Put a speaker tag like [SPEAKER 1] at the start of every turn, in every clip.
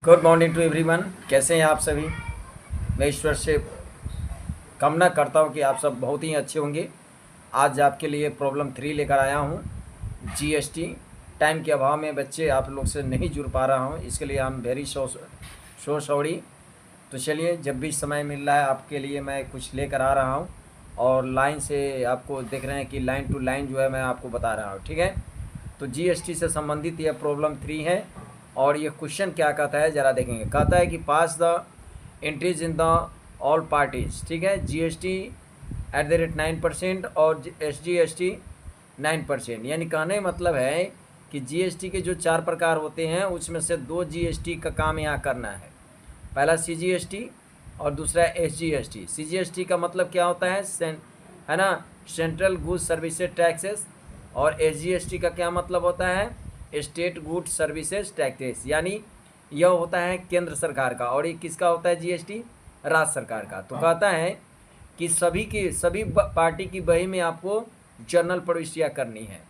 [SPEAKER 1] Good morning to everyone. कैसे हैं आप सभी? मैं ईश्वर से कामना करता हूं कि आप सब बहुत ही अच्छे होंगे। आज आपके लिए प्रॉब्लम 3 लेकर आया हूं, जीएसटी। टाइम के अभाव में बच्चे आप लोग से नहीं जुड़ पा रहा हूं, इसके लिए हम वेरी सो सॉरी। तो चलिए, जब भी समय मिल रहा है आपके लिए मैं कुछ लेकर आ रहा हूं और लाइन से आपको देख रहे हैं कि लाइन टू लाइन जो है मैं आपको बता रहा हूँ, ठीक है। तो जीएसटी से संबंधित यह प्रॉब्लम 3 है और ये क्वेश्चन क्या कहता है ज़रा देखेंगे। कहता है कि pass the entries in the all parties, ठीक है। जीएसटी @ 9% और एसजीएसटी 9%। यानी कहने मतलब है कि जीएसटी के जो 4 प्रकार होते हैं उसमें से 2 जीएसटी का काम यहाँ करना है। पहला सीजीएसटी और दूसरा एसजीएसटी। सीजीएसटी का मतलब क्या होता है ना, सेंट्रल गुड्स सर्विसेज टैक्सेस। और एसजीएसटी का क्या मतलब होता है, स्टेट गुड सर्विसेज टैक्सेस। यानी यह होता है केंद्र सरकार का और ये किसका होता है, जीएसटी राज्य सरकार का। तो कहता है कि सभी पार्टी की बही में आपको जर्नल प्रविष्टियाँ करनी है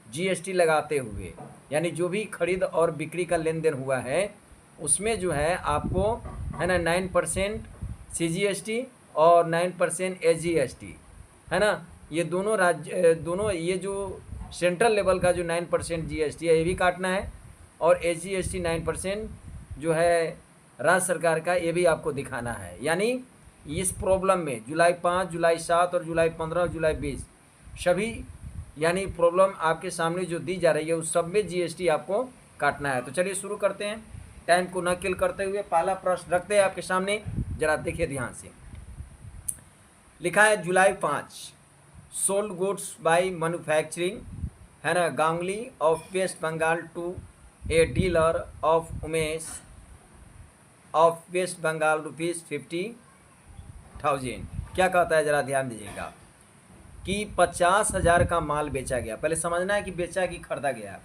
[SPEAKER 1] जीएसटी लगाते हुए। यानी जो भी खरीद और बिक्री का लेन देन हुआ है उसमें जो है आपको है ना 9% सीजीएसटी और 9% एसजीएसटी, है ना। ये दोनों ये जो सेंट्रल लेवल का जो 9% जीएसटी है ये भी काटना है और एसजीएसटी 9% जो है राज्य सरकार का ये भी आपको दिखाना है। यानी इस प्रॉब्लम में जुलाई 5, जुलाई 7 और जुलाई 15, जुलाई 20 सभी यानी प्रॉब्लम आपके सामने जो दी जा रही है उस सब में जीएसटी आपको काटना है। तो चलिए शुरू करते हैं, टाइम को न किल करते हुए। पहला प्रश्न रखते हैं आपके सामने, जरा देखिए ध्यान से। लिखा है July 5, sold goods by manufacturing, है ना, Ganguly of West Bengal to a dealer of Umesh of West Bengal ₹50,000। क्या कहता है, ज़रा ध्यान दीजिएगा कि 50,000 का माल बेचा गया। पहले समझना है कि बेचा कि खरीदा गया।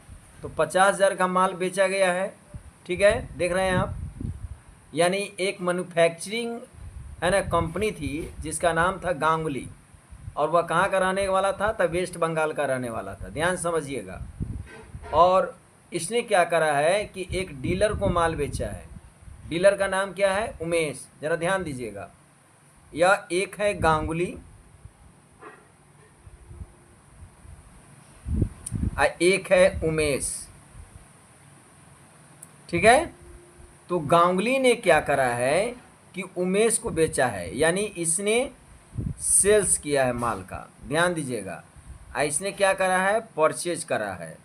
[SPEAKER 1] तो 50,000 का माल बेचा गया है, ठीक है, देख रहे हैं आप। यानी एक मैन्युफैक्चरिंग है ना कंपनी थी जिसका नाम था गांगुली और वह कहाँ का रहने वाला था, तो वेस्ट बंगाल का रहने वाला था। ध्यान समझिएगा। और इसने क्या करा है कि एक डीलर को माल बेचा है। डीलर का नाम क्या है, उमेश। जरा ध्यान दीजिएगा, यह एक है गांगुली और एक है उमेश, ठीक है। तो गांगुली ने क्या करा है कि उमेश को बेचा है, यानी इसने सेल्स किया है माल का। ध्यान दीजिएगा, इसने क्या करा है, परचेज करा है।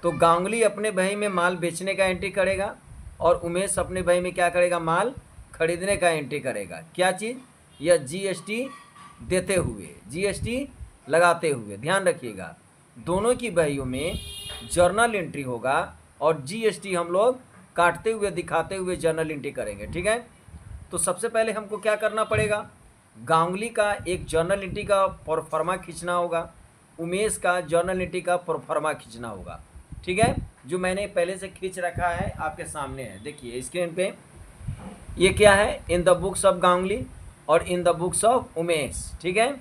[SPEAKER 1] तो गांगुली अपने बही में माल बेचने का एंट्री करेगा और उमेश अपने बही में क्या करेगा, माल खरीदने का एंट्री करेगा। क्या चीज़, यह जीएसटी देते हुए, जीएसटी लगाते हुए। ध्यान रखिएगा, दोनों की बहियों में जर्नल एंट्री होगा और जीएसटी हम लोग काटते हुए दिखाते हुए जर्नल एंट्री करेंगे, ठीक है। तो सबसे पहले हमको क्या करना पड़ेगा, गांगुली का एक जर्नल एंट्री का प्रोफार्मा खींचना होगा, उमेश का जर्नल एंट्री का प्रोफार्मा खींचना होगा, ठीक है। जो मैंने पहले से खींच रखा है आपके सामने है, देखिए स्क्रीन पे। ये क्या है, in the books of Ganguly और in the books of Umesh, ठीक है।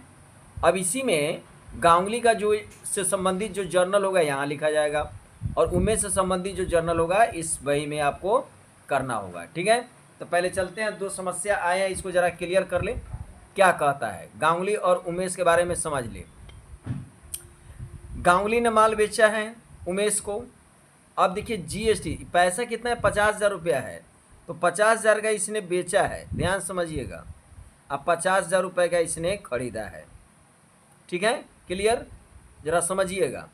[SPEAKER 1] अब इसी में गांगुली का जो से संबंधित जो जर्नल होगा यहाँ लिखा जाएगा और उमेश से संबंधित जो जर्नल होगा इस बही में आपको करना होगा, ठीक है। तो पहले चलते हैं, 2 समस्या आए हैं, इसको ज़रा क्लियर कर ले। क्या कहता है, गांगुली और उमेश के बारे में समझ ले। गांगुली ने माल बेचा है उमेश को। अब देखिए जीएसटी, पैसा कितना है, 50,000 रुपया है। तो 50,000 का इसने बेचा है, ध्यान समझिएगा। अब 50,000 रुपये का इसने खरीदा है, ठीक है, क्लियर, जरा समझिएगा।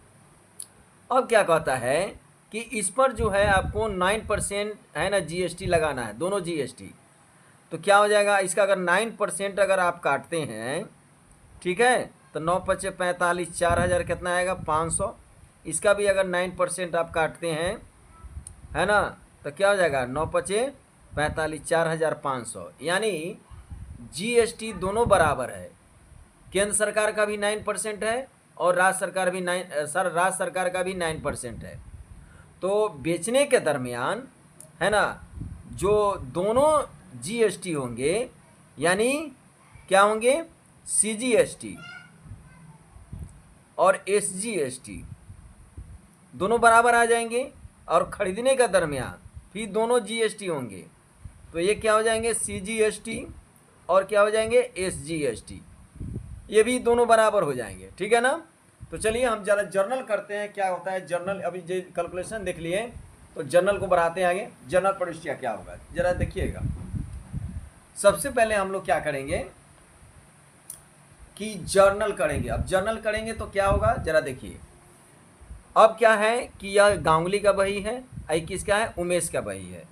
[SPEAKER 1] अब क्या कहता है कि इस पर जो है आपको 9% है ना जीएसटी लगाना है, दोनों जीएसटी। तो क्या हो जाएगा इसका, अगर 9% अगर आप काटते हैं, ठीक है, तो 9 × 5 = 45, 4,000 कितना आएगा, 500। इसका भी अगर 9% आप काटते हैं, है ना, तो क्या हो जाएगा, 9 × 5 = 45, 4,500। यानी जीएसटी दोनों बराबर है, केंद्र सरकार का भी 9% है और राज्य सरकार का भी 9% है। तो बेचने के दरमियान है ना जो दोनों जीएसटी होंगे, यानी क्या होंगे, सीजीएसटी और एसजीएसटी दोनों बराबर आ जाएंगे। और खरीदने का दरमियान फिर दोनों जीएसटी होंगे, तो ये क्या हो जाएंगे सीजीएसटी और क्या हो जाएंगे एसजीएसटी, ये भी दोनों बराबर हो जाएंगे, ठीक है ना। तो चलिए हम जरा जर्नल करते हैं, क्या होता है जर्नल। अभी जो कैलकुलेशन देख लिए तो जर्नल को बढ़ाते हैं आगे। जर्नल प्रविष्टियाँ क्या होगा जरा देखिएगा। सबसे पहले हम लोग क्या करेंगे कि जर्नल करेंगे। अब जर्नल करेंगे तो क्या होगा जरा देखिए। अब क्या है कि यह गांगुली का बही है, किसका है उमेश का बही है।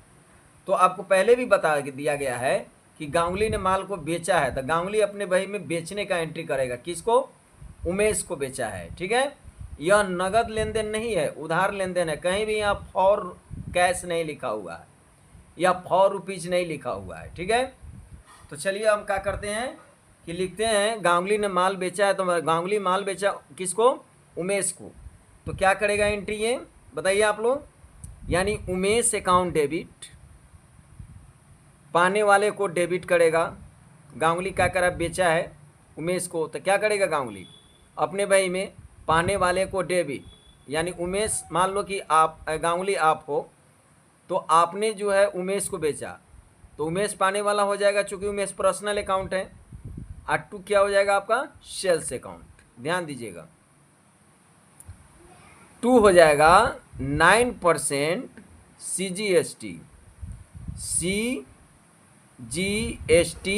[SPEAKER 1] तो आपको पहले भी बता दिया गया है कि गांगुली ने माल को बेचा है, तो गांगुली अपने बही में बेचने का एंट्री करेगा। किसको? उमेश को बेचा है, ठीक है। यह नगद लेन देन नहीं है, उधार लेन देन है। कहीं भी यहाँ फॉर कैश नहीं लिखा हुआ है या फॉर रुपीज नहीं लिखा हुआ है, ठीक है। तो चलिए हम क्या करते हैं कि लिखते हैं गांगुली ने माल बेचा है, तो गांगुली माल बेचा किसको? उमेश को। तो क्या करेगा एंट्री ये बताइए आप लोग, यानी उमेश अकाउंट डेबिट, पाने वाले को डेबिट करेगा। गांगुली क्या करा बेचा है उमेश को, तो क्या करेगा गांगुली अपने भाई में पाने वाले को डेबिट, यानी उमेश मान लो कि आप गांगुली आप हो, तो आपने जो है उमेश को बेचा, तो उमेश पाने वाला हो जाएगा, चूंकि उमेश पर्सनल अकाउंट है। R2 क्या हो जाएगा आपका सेल्स अकाउंट, ध्यान दीजिएगा। 2 हो जाएगा 9% CGST, CGST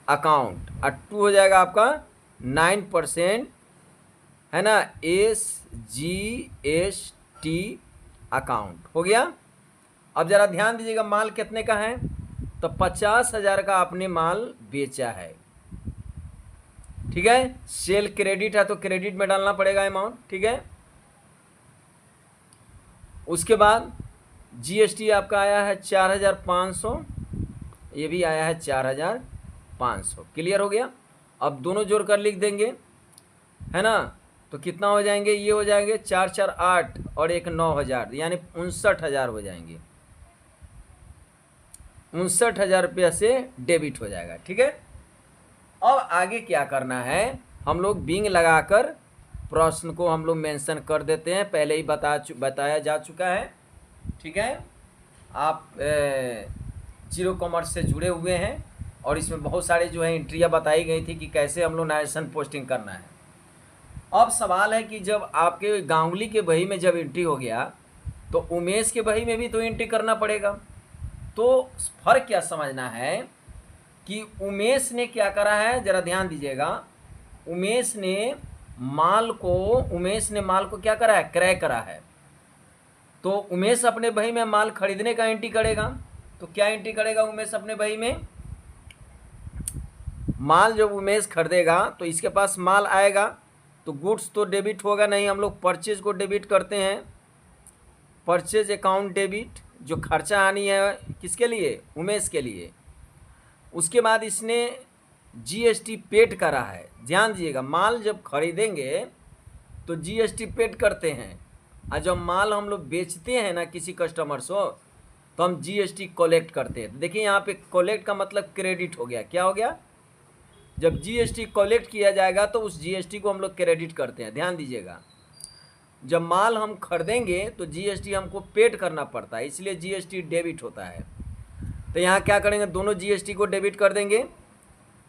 [SPEAKER 1] अकाउंट। और 2 हो जाएगा आपका 9% है ना SGST अकाउंट, हो गया। अब जरा ध्यान दीजिएगा माल कितने का है, तो 50,000 का आपने माल बेचा है, ठीक है। सेल क्रेडिट है तो क्रेडिट में डालना पड़ेगा अमाउंट, ठीक है। उसके बाद जीएसटी आपका आया है 4,500, ये भी आया है 4,500, क्लियर हो गया। अब दोनों जोड़कर लिख देंगे, है ना। तो कितना हो जाएंगे, ये हो जाएंगे 4 4 8 और एक 9,000, यानी 59,000 हो जाएंगे। 59,000 रुपया से डेबिट हो जाएगा, ठीक है। अब आगे क्या करना है, हम लोग बिंग लगाकर प्रश्न को हम लोग मेंशन कर देते हैं, पहले ही बताया जा चुका है, ठीक है। आप जीरो कॉमर्स से जुड़े हुए हैं और इसमें बहुत सारे जो है एंट्रियाँ बताई गई थी कि कैसे हम लोग नरेशन पोस्टिंग करना है। अब सवाल है कि जब आपके गांगुली के बही में जब एंट्री हो गया, तो उमेश के बही में भी तो एंट्री करना पड़ेगा। तो फर्क क्या समझना है कि उमेश ने क्या करा है, जरा ध्यान दीजिएगा। उमेश ने माल को क्या करा है, क्रय करा है। तो उमेश अपने बही में माल खरीदने का एंट्री करेगा। तो क्या एंट्री करेगा उमेश अपने बही में, माल जब उमेश खरीदेगा तो इसके पास माल आएगा, तो गुड्स तो डेबिट होगा नहीं, हम लोग परचेज को डेबिट करते हैं। परचेज अकाउंट डेबिट, जो खर्चा आनी है किसके लिए, उमेश के लिए। उसके बाद इसने जीएसटी पेड करा है, ध्यान दीजिएगा। माल जब खरीदेंगे तो जीएसटी पेड करते हैं, और जब माल हम लोग बेचते हैं ना किसी कस्टमर को, तो हम जीएसटी कलेक्ट करते हैं। तो देखिए यहाँ पे कलेक्ट का मतलब क्रेडिट हो गया, क्या हो गया, जब जीएसटी कलेक्ट किया जाएगा तो उस जीएसटी को हम लोग क्रेडिट करते हैं, ध्यान दीजिएगा। जब माल हम खरीदेंगे तो जीएसटी हमको पेड करना पड़ता है, इसलिए जीएसटी डेबिट होता है। तो यहाँ क्या करेंगे, दोनों जीएसटी को डेबिट कर देंगे।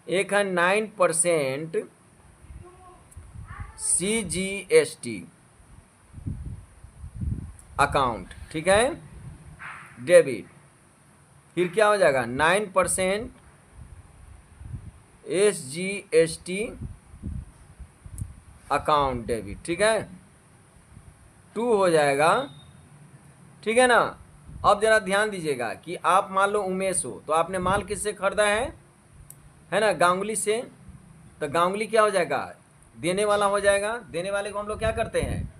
[SPEAKER 1] एक है 9% CGST अकाउंट, ठीक है, डेबिट। फिर क्या हो जाएगा 9% SGST अकाउंट डेबिट, ठीक है। 2 हो जाएगा, ठीक है ना। अब जरा ध्यान दीजिएगा कि आप मान लो उमेश हो, तो आपने माल किससे खरीदा है ना, गांगुली से। तो गांगुली क्या हो जाएगा, देने वाला हो जाएगा। देने वाले को हम लोग क्या करते हैं,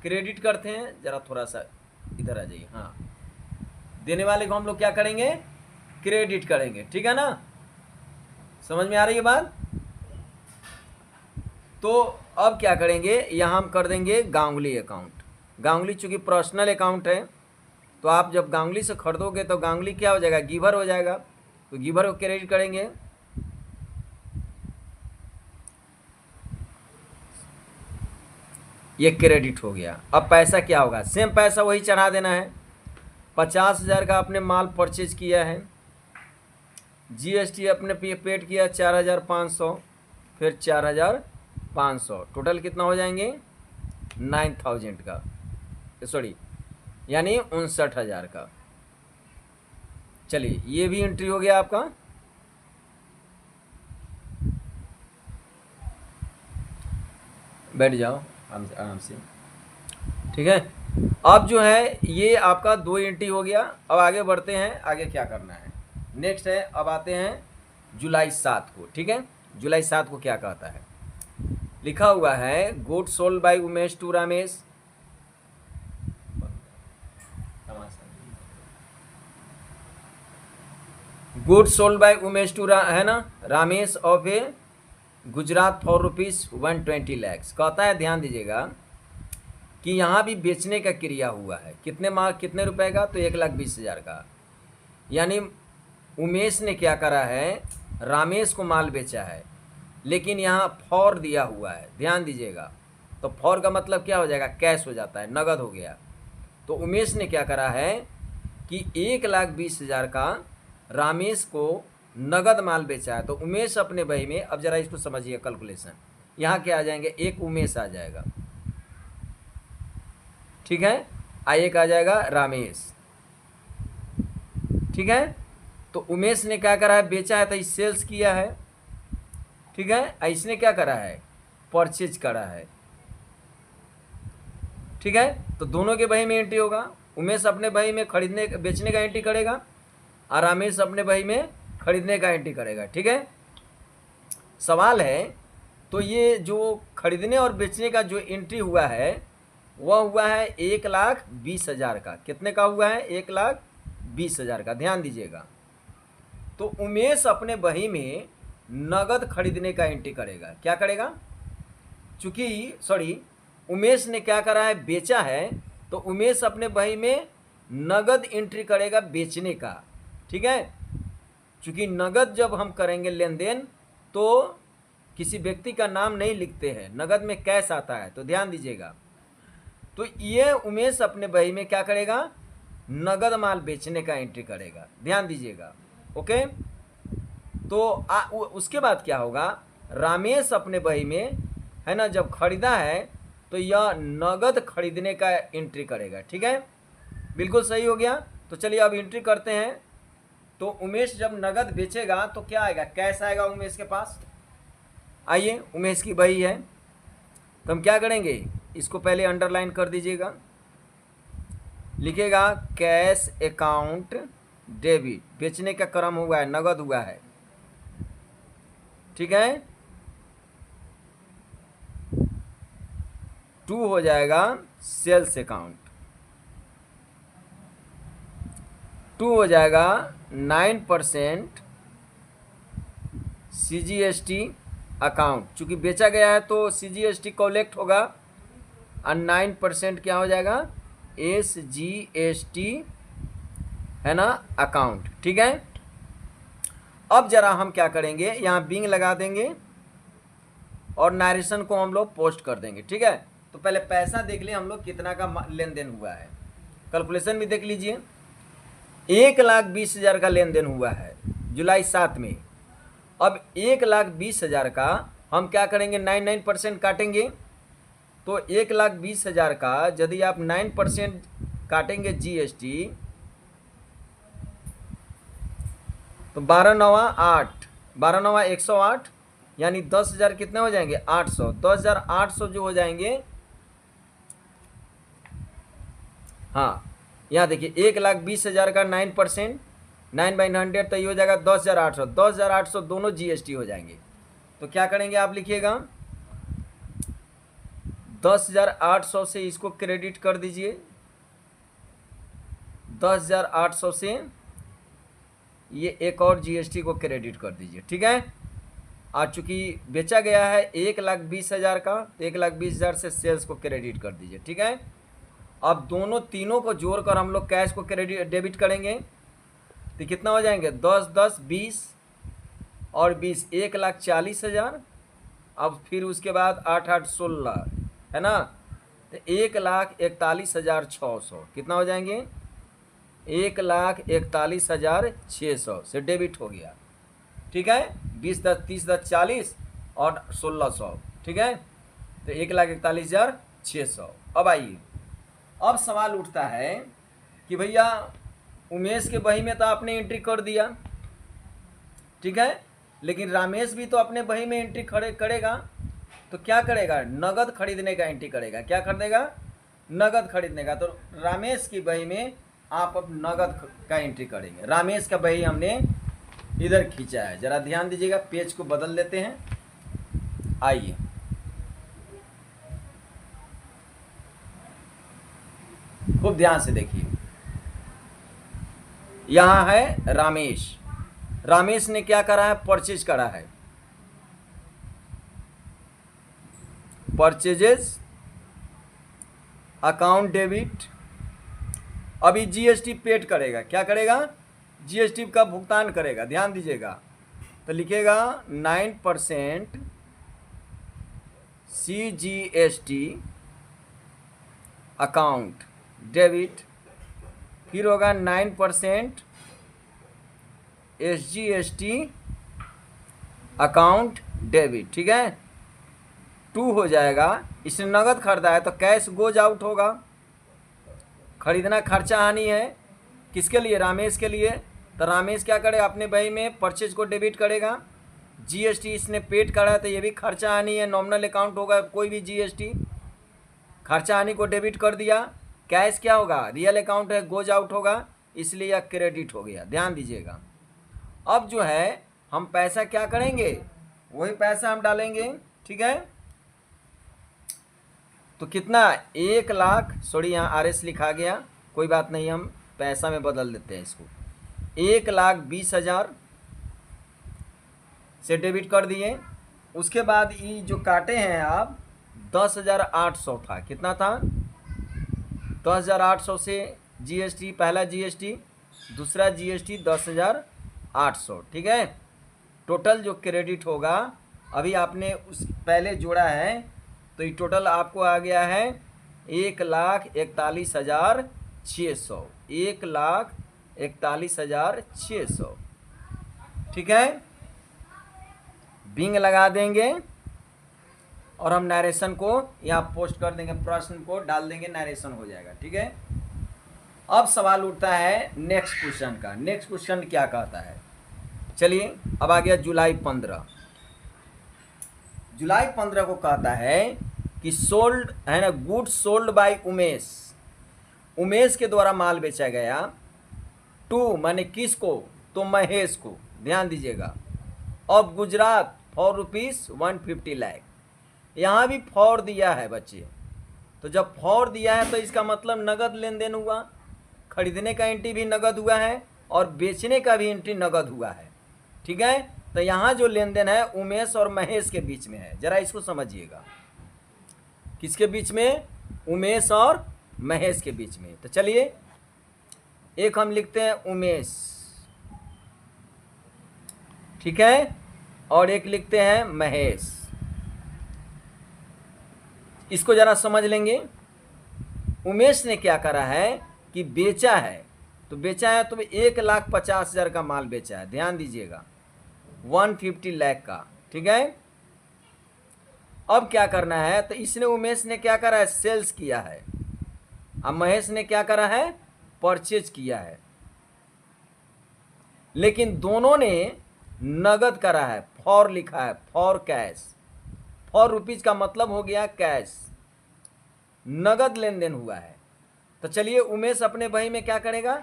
[SPEAKER 1] क्रेडिट करते हैं। जरा थोड़ा सा इधर आ जाइए, हाँ। देने वाले को हम लोग क्या करेंगे, क्रेडिट करेंगे, ठीक है ना। समझ में आ रही है बात। तो अब क्या करेंगे, यहाँ हम कर देंगे गांगुली अकाउंट। गांगुली चूंकि पर्सनल अकाउंट है, तो आप जब गांगुली से खरीदोगे तो गांगुली क्या हो जाएगा, गिवर हो जाएगा, तो गिवर को क्रेडिट करेंगे। ये क्रेडिट हो गया। अब पैसा क्या होगा, सेम पैसा वही चढ़ा देना है। 50,000 का आपने माल परचेज किया है, जीएसटी अपने पेड किया 4,500, फिर 4,500, टोटल कितना हो जाएंगे 9,000 का, सॉरी यानी 59,000 का। चलिए ये भी एंट्री हो गया आपका। बैठ जाओ आराम से, ठीक है। अब जो है ये आपका 2 एंट्री हो गया। अब आगे बढ़ते हैं, आगे क्या करना है नेक्स्ट है। अब आते हैं जुलाई 7 को, ठीक है। जुलाई 7 को क्या कहता है, लिखा हुआ है good sold by Umesh to Ramesh, good sold by Umesh to है ना, Ramesh of a Gujarat for ₹120 lakh. कहता है ध्यान दीजिएगा कि यहाँ भी बेचने का क्रिया हुआ है, कितने रुपए का, तो 1,20,000 का। यानी उमेश ने क्या करा है, रामेश को माल बेचा है, लेकिन यहाँ फॉर दिया हुआ है, ध्यान दीजिएगा। तो फॉर का मतलब क्या हो जाएगा, कैश हो जाता है, नगद हो गया। तो उमेश ने क्या करा है कि 1,20,000 का रामेश को नगद माल बेचा है। तो उमेश अपने बही में, अब जरा इसको समझिए कैलकुलेशन, यहाँ क्या आ जाएंगे, एक उमेश आ जाएगा, ठीक है, एक आ जाएगा रामेश, ठीक है। तो उमेश ने क्या करा है, बेचा है तो इस सेल्स किया है, ठीक है। इसने क्या करा है, परचेज करा है, ठीक है। तो दोनों के बही में एंट्री होगा। उमेश अपने बही में खरीदने बेचने का एंट्री करेगा और रामेश अपने बही में खरीदने का एंट्री करेगा, ठीक है। सवाल है तो ये जो खरीदने और बेचने का जो एंट्री हुआ है वह हुआ है 1,20,000 का। कितने का हुआ है, 1,20,000 का, ध्यान दीजिएगा। तो उमेश अपने बही में नगद खरीदने का एंट्री करेगा, क्या करेगा, चूंकि उमेश ने क्या करा है, बेचा है, तो उमेश अपने बही में नगद एंट्री करेगा बेचने का, ठीक है। चूंकि नगद जब हम करेंगे लेन देन तो किसी व्यक्ति का नाम नहीं लिखते हैं, नगद में कैश आता है, तो ध्यान दीजिएगा। तो ये उमेश अपने बही में क्या करेगा, नगद माल बेचने का एंट्री करेगा, ध्यान दीजिएगा, ओके। तो उसके बाद क्या होगा, रामेश अपने बही में है ना, जब खरीदा है तो यह नगद खरीदने का एंट्री करेगा, ठीक है, बिल्कुल सही हो गया। तो चलिए अब एंट्री करते हैं। तो उमेश जब नगद बेचेगा तो क्या आएगा, कैश आएगा उमेश के पास। आइए, उमेश की बही है, तो हम क्या करेंगे, इसको पहले अंडरलाइन कर दीजिएगा, लिखेगा कैश अकाउंट डेबिट, बेचने का क्रम हुआ है, नगद हुआ है, ठीक है। 2 हो जाएगा सेल्स अकाउंट, 2 हो जाएगा 9% CGST अकाउंट, चूंकि बेचा गया है तो CGST कलेक्ट होगा, और 9% क्या हो जाएगा, SGST है ना अकाउंट, ठीक है। अब जरा हम क्या करेंगे, यहाँ बिंग लगा देंगे और नरेशन को हम लोग पोस्ट कर देंगे, ठीक है। तो पहले पैसा देख लिए हम लोग कितना का लेन देन हुआ है, कैलकुलेशन भी देख लीजिए। 1,20,000 का लेन देन हुआ है जुलाई 7 में। अब 1,20,000 का हम क्या करेंगे, 9% काटेंगे। तो 1,20,000 का यदि आप 9% काटेंगे GST, तो 12 9 108, यानी 10,000 कितने हो जाएंगे, 800, 10,800 जो हो जाएंगे। हाँ, यहाँ देखिए 1,20,000 का 9%, 9/100 तो ये हो जाएगा 10,800, 10,800 दोनों GST हो जाएंगे। तो क्या करेंगे, आप लिखिएगा 10,800 से इसको क्रेडिट कर दीजिए, 10,800 से ये एक और GST को क्रेडिट कर दीजिए, ठीक है। आज चूंकि बेचा गया है 1,20,000 का, तो 1,20,000 से सेल्स को क्रेडिट कर दीजिए, ठीक है। अब तीनों को जोड़कर हम लोग कैश को क्रेडिट डेबिट करेंगे, तो कितना हो जाएंगे, 10 10 20 और 20, 1,40,000। अब फिर उसके बाद 8 8 16 है ना, तो 1,41,600 कितना हो जाएंगे, 1,41,600 से डेबिट हो गया। ठीक है, 20 10 30 10 40 और 1600। ठीक है, तो 1,41,600। अब आइए, अब सवाल उठता है कि भैया उमेश के बही में तो आपने एंट्री कर दिया, ठीक है, लेकिन रामेश भी तो अपने बही में एंट्री करेगा, तो क्या करेगा? नगद खरीदने का एंट्री करेगा। क्या खरीदेगा? नगद खरीदने का। तो रामेश की बही में आप अब नगद का एंट्री करेंगे। रामेश का बही हमने इधर खींचा है, जरा ध्यान दीजिएगा, पेज को बदल देते हैं। आइए, खूब ध्यान से देखिए, यहां है रामेश। रामेश ने क्या करा है? परचेज करा है, परचेजेस अकाउंट डेबिट। अभी जीएसटी पेड करेगा। क्या करेगा? जीएसटी का भुगतान करेगा। ध्यान दीजिएगा, तो लिखेगा 9% CGST अकाउंट डेबिट, फिर होगा 9% SGST अकाउंट डेबिट। ठीक है, 2 हो जाएगा। इसने नगद खरीदा है तो कैश गोज आउट होगा। खरीदना खर्चा हानि है, किसके लिए? रामेश के लिए। तो रामेश क्या करेगा? अपने बही में परचेज को डेबिट करेगा। जीएसटी इसने पेड करा है तो ये भी खर्चा हानि है, नॉमिनल अकाउंट होगा कोई भी जीएसटी। खर्चा हानि को डेबिट कर दिया। कैश क्या होगा? रियल अकाउंट है, गोज आउट होगा, इसलिए यह क्रेडिट हो गया। ध्यान दीजिएगा, अब जो है हम पैसा क्या करेंगे? वही पैसा हम डालेंगे। ठीक है, तो कितना? 1,00,000, सॉरी यहाँ RS लिखा गया, कोई बात नहीं, हम पैसा में बदल देते हैं इसको। 1,20,000 से डेबिट कर दिए। उसके बाद ये जो काटे हैं आप, 10,800 था। कितना था? 10,800 से जीएसटी, पहला जीएसटी, दूसरा जीएसटी 10,800। ठीक है, टोटल जो क्रेडिट होगा, अभी आपने उस पहले जोड़ा है तो ये टोटल आपको आ गया है 1,41,600। 1,41,600। ठीक है, बिंग लगा देंगे और हम नरेशन को यहाँ पोस्ट कर देंगे, प्रश्न को डाल देंगे, नरेशन हो जाएगा। ठीक है, अब सवाल उठता है नेक्स्ट क्वेश्चन का। नेक्स्ट क्वेश्चन क्या कहता है? चलिए, अब आ गया जुलाई 15। जुलाई 15 को कहता है कि सोल्ड है ना, good sold by Umesh. Umesh के द्वारा माल बेचा गया टू, माने किसको? तो महेश को। ध्यान दीजिएगा, अब गुजरात फॉर ₹150 लाख। यहाँ भी फॉर दिया है बच्चे, तो जब फॉर दिया है तो इसका मतलब नगद लेन देन हुआ। खरीदने का एंट्री भी नगद हुआ है और बेचने का भी एंट्री नगद हुआ है। ठीक है, तो यहाँ जो लेन देन है उमेश और महेश के बीच में है। जरा इसको समझिएगा, किसके बीच में? उमेश और महेश के बीच में। तो चलिए, एक हम लिखते हैं उमेश, ठीक है, और एक लिखते हैं महेश। इसको जरा समझ लेंगे। उमेश ने क्या करा है कि बेचा है, तो बेचा है तो 1,50,000 का माल बेचा है। ध्यान दीजिएगा, 150 लाख का। ठीक है, अब क्या करना है? तो इसने, उमेश ने क्या करा है? सेल्स किया है। अब महेश ने क्या करा है? परचेज किया है। लेकिन दोनों ने नगद करा है, फॉर लिखा है, फॉर कैश। फॉर रुपीज का मतलब हो गया कैश, नगद लेन देन हुआ है। तो चलिए, उमेश अपने बही में क्या करेगा?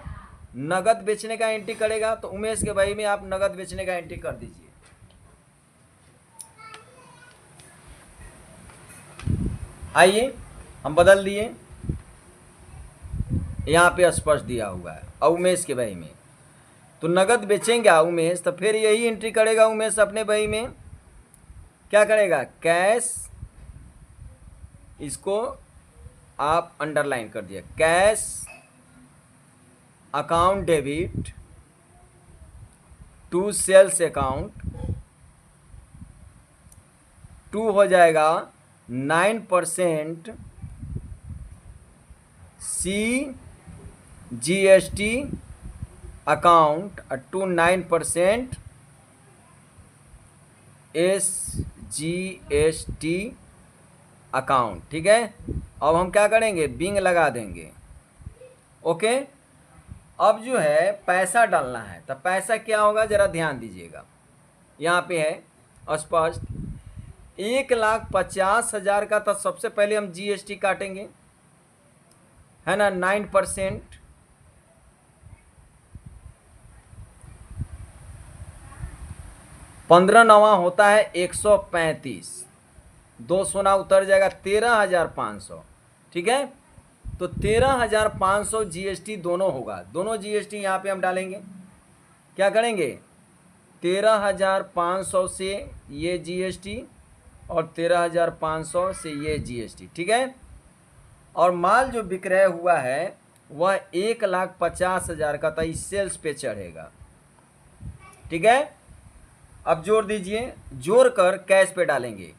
[SPEAKER 1] नगद बेचने का एंट्री करेगा। तो उमेश के बही में आप नगद बेचने का एंट्री कर दीजिए। आइए, हम बदल दिए, यहाँ पे स्पष्ट दिया हुआ है उमेश के बही में। तो नगद बेचेंगे उमेश, तो फिर यही एंट्री करेगा उमेश अपने बही में। क्या करेगा? कैश, इसको आप अंडरलाइन कर दिया, cash account debit to sales account, to हो जाएगा 9% GST account to 9% SGST account. ठीक है, अब हम क्या करेंगे, बिंग लगा देंगे। ओके, अब जो है पैसा डालना है, तो पैसा क्या होगा जरा ध्यान दीजिएगा। यहाँ पे है स्पष्ट 1,50,000 का, तो सबसे पहले हम GST काटेंगे, है ना, 9%। 15 नवा होता है 135, 2 सोना उतर जाएगा 13,500। ठीक है, तो 13,500 GST दोनों होगा। दोनों GST यहाँ पे हम डालेंगे। क्या करेंगे, 13,500 से ये GST और 13,500 से ये GST। ठीक है, और माल जो विक्रय हुआ है वह 1,50,000 का था, इस सेल्स पे चढ़ेगा। ठीक है, अब जोड़ दीजिए, जोड़ कर कैश पे डालेंगे।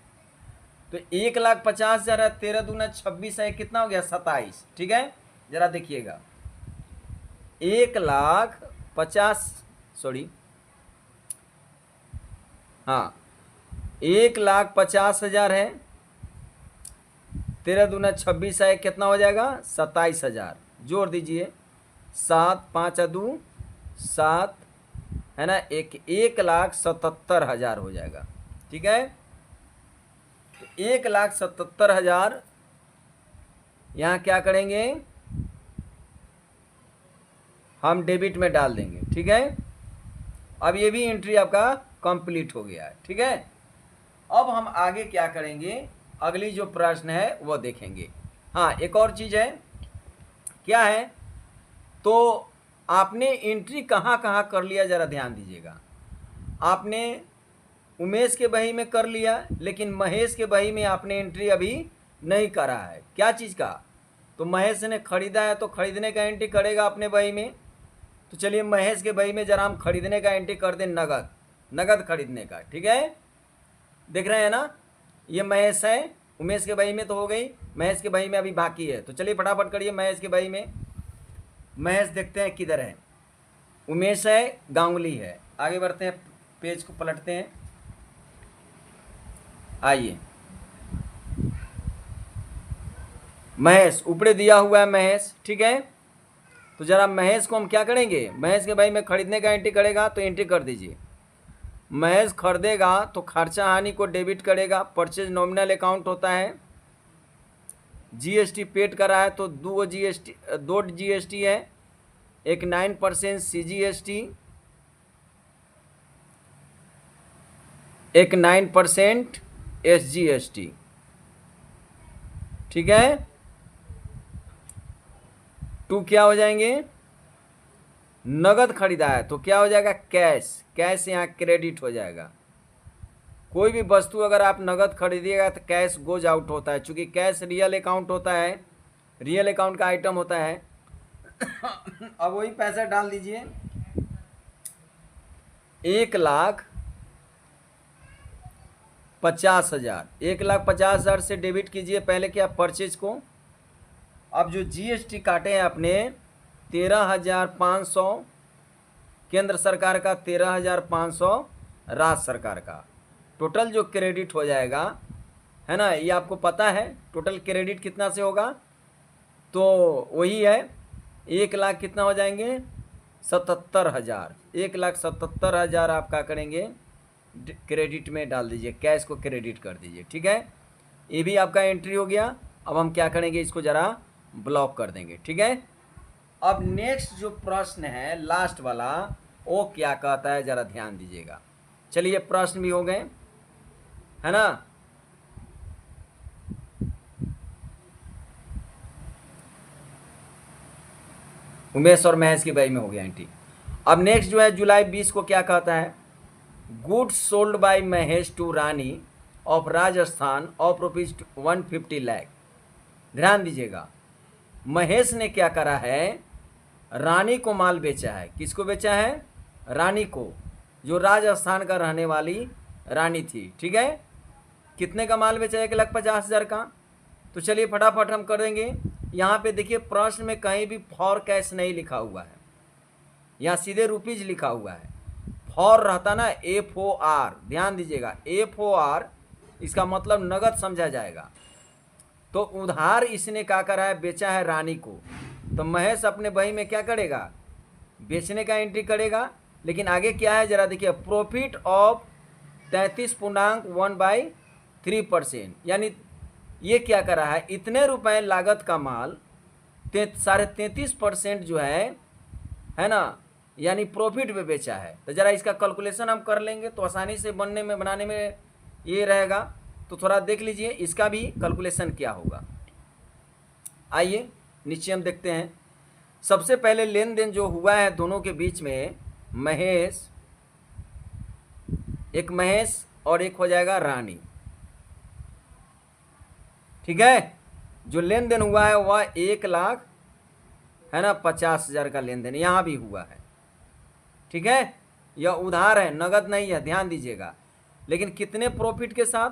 [SPEAKER 1] तो 1,50,000 है, 13 दूना 26 है, कितना हो गया 27। ठीक है, जरा देखिएगा, 1,50,000 सॉरी, हाँ 1,50,000 है, 13 दूना 26 है, कितना हो जाएगा 27,000। जोड़ दीजिए, 7 5 2 7, है ना, 1,77,000 हो जाएगा। ठीक है, तो 1,77,000 यहाँ क्या करेंगे, हम डेबिट में डाल देंगे। ठीक है, अब ये भी एंट्री आपका कंप्लीट हो गया है। ठीक है, अब हम आगे क्या करेंगे, अगली जो प्रश्न है वो देखेंगे। हाँ, एक और चीज़ है, क्या है, तो आपने एंट्री कहाँ कहाँ कर लिया जरा ध्यान दीजिएगा। आपने उमेश के बही में कर लिया, लेकिन महेश के बही में आपने एंट्री अभी नहीं करा है। क्या चीज़ का, तो महेश ने खरीदा है तो खरीदने का एंट्री करेगा अपने बही में। तो चलिए महेश के बही में जरा हम खरीदने का एंट्री कर दें, नगद खरीदने का। ठीक है, देख रहे हैं ना, ये महेश है, उमेश के बही में तो हो गई, महेश के बही में अभी बाकी है। तो चलिए फटाफट करिए महेश के बही में। महेश देखते हैं किधर है, उमेश है, गांगुली है। आगे बढ़ते हैं, पेज को पलटते हैं, आइए। महेश ऊपरे दिया हुआ है महेश। ठीक है, तो जरा महेश को हम क्या करेंगे, महेश के भाई में खरीदने का एंट्री करेगा तो एंट्री कर दीजिए। महेश खरीदेगा तो खर्चा हानि को डेबिट करेगा, परचेज नॉमिनल अकाउंट होता है। GST पेड करा है तो दो GST है, एक 9% CGST, एक 9% SGST। ठीक है, 2 क्या हो जाएंगे, नगद खरीदा है तो क्या हो जाएगा, कैश यहाँ क्रेडिट हो जाएगा। कोई भी वस्तु अगर आप नगद खरीदिएगा तो कैश गोज आउट होता है, चूंकि कैश रियल अकाउंट होता है, रियल अकाउंट का आइटम होता है। अब वही पैसा डाल दीजिए, 1,50,000, 1,50,000 से डेबिट कीजिए पहले क्या, परचेज को। अब जो GST काटे हैं आपने 13,500 केंद्र सरकार का, 13,500 राज्य सरकार का, टोटल जो क्रेडिट हो जाएगा, है ना, ये आपको पता है टोटल क्रेडिट कितना से होगा, तो वही है 1,00,000 कितना हो जाएंगे 77,000। 1,77,000 आप क्या करेंगे, क्रेडिट में डाल दीजिए, कैश को क्रेडिट कर दीजिए। ठीक है, ये भी आपका एंट्री हो गया। अब हम क्या करेंगे, इसको ज़रा ब्लॉक कर देंगे। ठीक है, अब नेक्स्ट जो प्रश्न है लास्ट वाला, वो क्या कहता है ज़रा ध्यान दीजिएगा। चलिए प्रश्न भी हो गए, है ना। उमेश और महेश की बाई में हो गया एंट्री। अब नेक्स्ट जो है जुलाई 20 को क्या कहता है, goods sold by Mahesh to Rani of Rajasthan of ₹150 lakh. ध्यान दीजिएगा, महेश ने क्या करा है, रानी को माल बेचा है। किसको बेचा है, रानी को, जो राजस्थान का रहने वाली रानी थी। ठीक है, कितने का माल बेचा है, 1,50,000 का। तो चलिए फटाफट हम कर देंगे, यहाँ पे देखिए प्रश्न में कहीं भी फॉर कैश नहीं लिखा हुआ है, यहाँ सीधे रुपीज लिखा हुआ है। फॉर रहता ना FOR, ध्यान दीजिएगा FOR, इसका मतलब नगद समझा जाएगा। तो उधार इसने क्या करा है, बेचा है रानी को, तो महेश अपने बही में क्या करेगा, बेचने का एंट्री करेगा। लेकिन आगे क्या है जरा देखिए, प्रॉफिट ऑफ 33.1/3%, यानी ये क्या करा है, इतने रुपए लागत का माल 33.5% जो है ना, यानी प्रॉफिट में बेचा है। तो जरा इसका कैलकुलेशन हम कर लेंगे तो आसानी से बनाने में ये रहेगा। तो थोड़ा देख लीजिए इसका भी कैलकुलेशन क्या होगा। आइए नीचे हम देखते हैं। सबसे पहले लेन देन जो हुआ है दोनों के बीच में, एक महेश और एक हो जाएगा रानी, ठीक है। जो लेन देन हुआ है वह 1,50,000 है ना, 50,000 का लेन देन यहाँ भी हुआ है, ठीक है। यह उधार है, नगद नहीं है, ध्यान दीजिएगा। लेकिन कितने प्रॉफिट के साथ,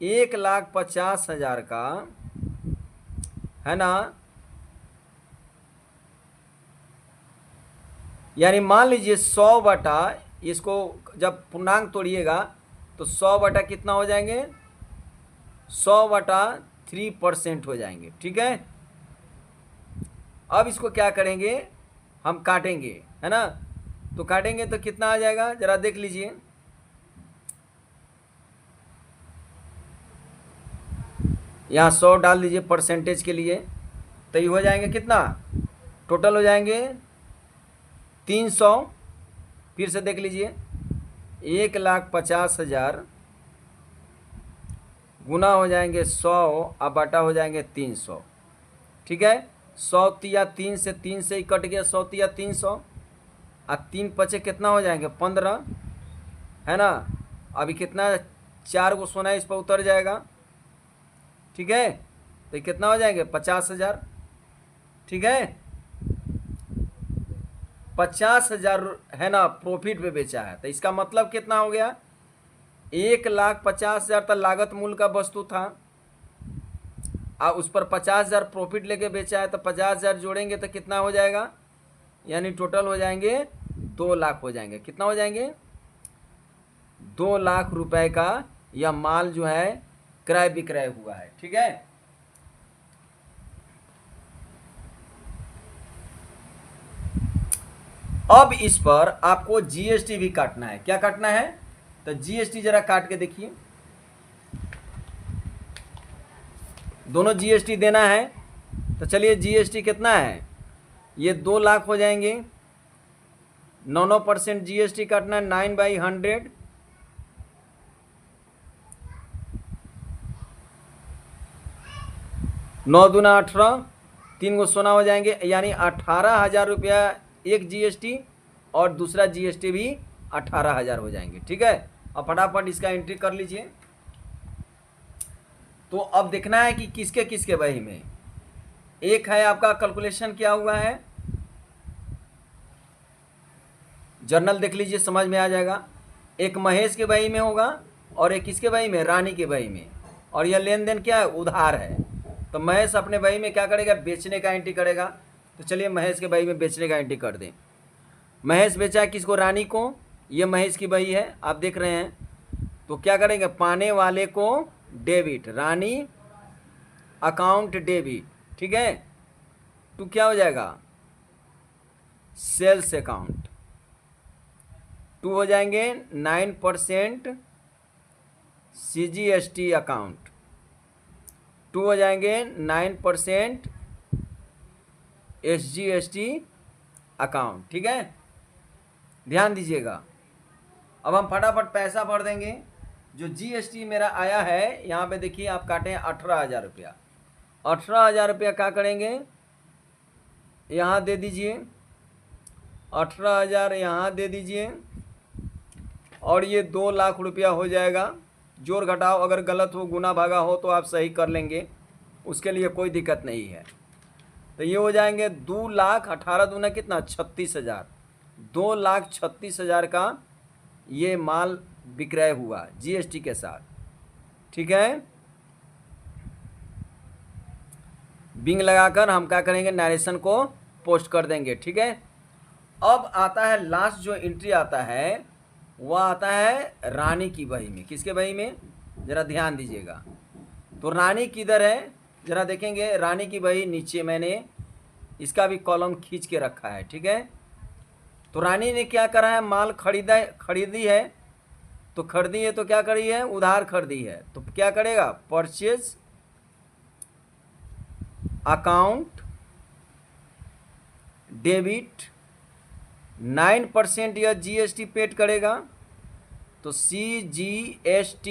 [SPEAKER 1] 1,50,000 का है ना, यानी मान लीजिए 100 बटा, इसको जब पूर्णांक तोड़िएगा तो 100 बटा कितना हो जाएंगे, 100 बटा 3% हो जाएंगे, ठीक है। अब इसको क्या करेंगे, हम काटेंगे, है ना। तो काटेंगे तो कितना आ जाएगा जरा देख लीजिए, यहाँ 100 डाल दीजिए परसेंटेज के लिए, तो ये हो जाएंगे कितना, टोटल हो जाएंगे 300। फिर से देख लीजिए, 1,50,000 गुना हो जाएंगे 100 और बटा हो जाएंगे 300, ठीक है। 100 तिया 3 से 3 से ही कट गया, 100 तिया 300 और 3 पचे कितना हो जाएंगे 15, है ना। अभी कितना, 4 को सोना इस पर उतर जाएगा, ठीक है। तो ये कितना हो जाएंगे 50,000, ठीक है। 50,000 है ना प्रॉफिट पे बेचा है, तो इसका मतलब कितना हो गया, 1,50,000 तक लागत मूल्य का वस्तु था और उस पर 50,000 प्रॉफिट लेके बेचा है, तो 50,000 जोड़ेंगे तो कितना हो जाएगा, यानी टोटल हो जाएंगे 2 लाख हो जाएंगे। कितना हो जाएंगे, 2 लाख रुपए का यह माल जो है क्रय विक्रय हुआ है, ठीक है। अब इस पर आपको जीएसटी भी काटना है। क्या काटना है, तो जीएसटी जरा काट के देखिए, दोनों जीएसटी देना है। तो चलिए जीएसटी कितना है, ये 2 लाख हो जाएंगे, 9% जीएसटी काटना है, 9/100, 9 दूना 18, 3 को सोना हो जाएंगे, यानी 18,000 रुपया एक जीएसटी और दूसरा जीएसटी भी 18,000 हो जाएंगे, ठीक है। अब फटाफट इसका एंट्री कर लीजिए। तो अब देखना है कि किसके किसके बही में, एक है आपका कैलकुलेशन क्या हुआ है, जर्नल देख लीजिए समझ में आ जाएगा। एक महेश के बही में होगा और एक किसके बही में, रानी के बही में। और यह लेन देन क्या है, उधार है। तो महेश अपने बही में क्या करेगा, बेचने का एंट्री करेगा। तो चलिए महेश के बही में बेचने का एंट्री कर दें। महेश बेचा है किसको, रानी को, ये महेश की बही है, आप देख रहे हैं। तो क्या करेंगे, पाने वाले को डेबिट, रानी अकाउंट डेबिट, ठीक है। तो क्या हो जाएगा, सेल्स अकाउंट। 2 हो जाएंगे 9% CGST अकाउंट, 2 हो जाएंगे 9% SGST अकाउंट, ठीक है। ध्यान दीजिएगा। अब हम फटाफट पैसा भर देंगे। जो जीएसटी मेरा आया है, यहाँ पे देखिए आप काटें 18,000 रुपया। 18,000 रुपया क्या करेंगे, यहाँ दे दीजिए, 18,000 यहाँ दे दीजिए, और ये 2 लाख रुपया हो जाएगा। जोड़ घटाओ अगर गलत हो, गुना भागा हो तो आप सही कर लेंगे, उसके लिए कोई दिक्कत नहीं है। तो ये हो जाएंगे 2 लाख, 18 दूना कितना, 36,000, 2,36,000 का ये माल विक्रय हुआ जीएसटी के साथ, ठीक है। बिंग लगाकर हम क्या करेंगे, नरेशन को पोस्ट कर देंगे। ठीक है, अब आता है लास्ट जो एंट्री आता है वह आता है रानी की बही में। किसके बही में, ज़रा ध्यान दीजिएगा। तो रानी किधर है, ज़रा देखेंगे। रानी की बही नीचे मैंने इसका भी कॉलम खींच के रखा है। ठीक है, तो रानी ने क्या करा है, माल खरीदी है। तो खरीदी है तो क्या करी है, उधार खरीदी है। तो क्या करेगा, परचेज अकाउंट डेबिट 9% यह जीएसटी पेड करेगा। तो CGST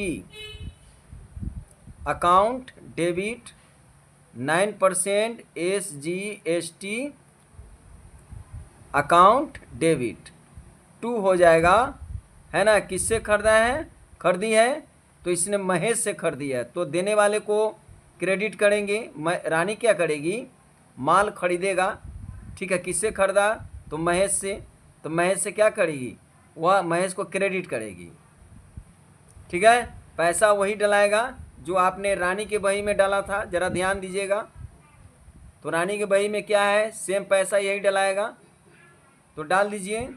[SPEAKER 1] account debit 9% SGST account debit 2 हो जाएगा, है ना। किससे खरीदी है, तो इसने महेश से खरीदी है। तो देने वाले को क्रेडिट करेंगे। रानी क्या करेगी, माल खरीदेगा। ठीक है, किससे खरीदा, तो महेश से। तो महेश से क्या करेगी, वह महेश को क्रेडिट करेगी। ठीक है, पैसा वही डलाएगा जो आपने रानी के बही में डाला था। ज़रा ध्यान दीजिएगा। तो रानी के बही में क्या है, सेम पैसा यही डलाएगा। तो डाल दीजिए।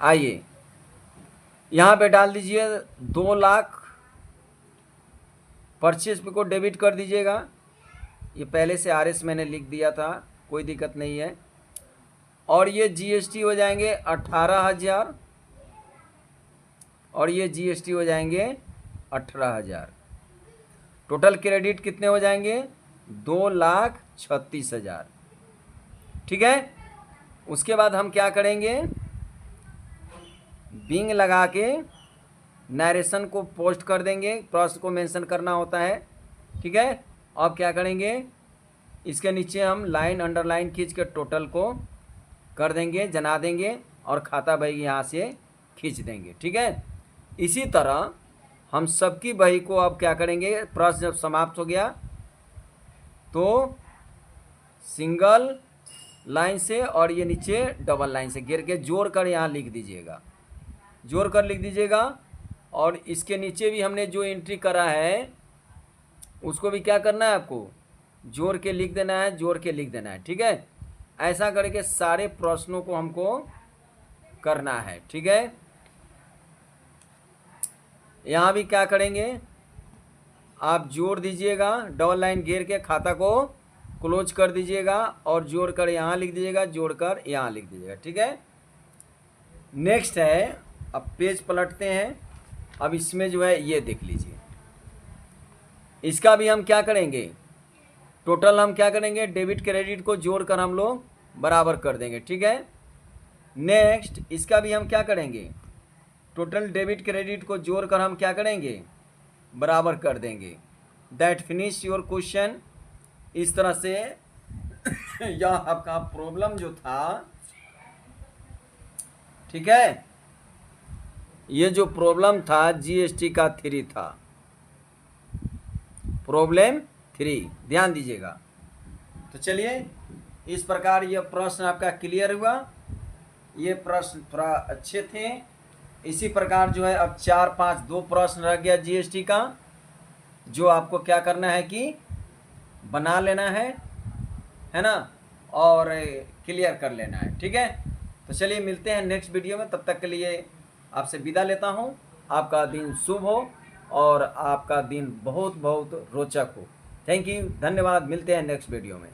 [SPEAKER 1] आइए यहाँ पे डाल दीजिए 2 लाख। परचेज पे को डेबिट कर दीजिएगा। ये पहले से RS मैंने लिख दिया था, कोई दिक्कत नहीं है। और ये GST हो जाएंगे 18,000 और ये GST हो जाएंगे 18,000। टोटल क्रेडिट कितने हो जाएंगे, 2,36,000। ठीक है, उसके बाद हम क्या करेंगे, बिंग लगा के नरेशन को पोस्ट कर देंगे। प्रोसेस को मेंशन करना होता है। ठीक है, अब क्या करेंगे, इसके नीचे हम लाइन अंडरलाइन खींच के टोटल को कर देंगे, जना देंगे और खाता बही यहाँ से खींच देंगे। ठीक है, इसी तरह हम सबकी बही को अब क्या करेंगे, प्रोसेस जब समाप्त हो गया तो सिंगल लाइन से और ये नीचे डबल लाइन से गिर के जोड़ कर यहाँ लिख दीजिएगा, जोड़ कर लिख दीजिएगा। और इसके नीचे भी हमने जो एंट्री करा है उसको भी क्या करना है, आपको जोड़ के लिख देना है, जोड़ के लिख देना है। ठीक है, ऐसा करके सारे प्रश्नों को हमको करना है। ठीक है, यहाँ भी क्या करेंगे, आप जोड़ दीजिएगा, डबल लाइन घेर के खाता को क्लोज कर दीजिएगा और जोड़ कर यहाँ लिख दीजिएगा, जोड़ कर यहाँ लिख दीजिएगा। ठीक है, नेक्स्ट है, अब पेज पलटते हैं। अब इसमें जो है ये देख लीजिए, इसका भी हम क्या करेंगे, टोटल हम क्या करेंगे, डेबिट क्रेडिट को जोड़कर हम लोग बराबर कर देंगे। ठीक है, नेक्स्ट इसका भी हम क्या करेंगे, टोटल डेबिट क्रेडिट को जोड़कर हम क्या करेंगे, बराबर कर देंगे। That finish your question. इस तरह से यह आपका प्रॉब्लम जो था, ठीक है, ये जो प्रॉब्लम था GST का 3 था, प्रॉब्लम 3, ध्यान दीजिएगा। तो चलिए, इस प्रकार यह प्रश्न आपका क्लियर हुआ। ये प्रश्न थोड़ा अच्छे थे। इसी प्रकार जो है अब 4-5 2 प्रश्न रह गया GST का, जो आपको क्या करना है कि बना लेना है ना, और क्लियर कर लेना है। ठीक है, तो चलिए मिलते हैं नेक्स्ट वीडियो में। तब तक के लिए आपसे विदा लेता हूँ। आपका दिन शुभ हो और आपका दिन बहुत बहुत रोचक हो। थैंक यू, धन्यवाद। मिलते हैं नेक्स्ट वीडियो में।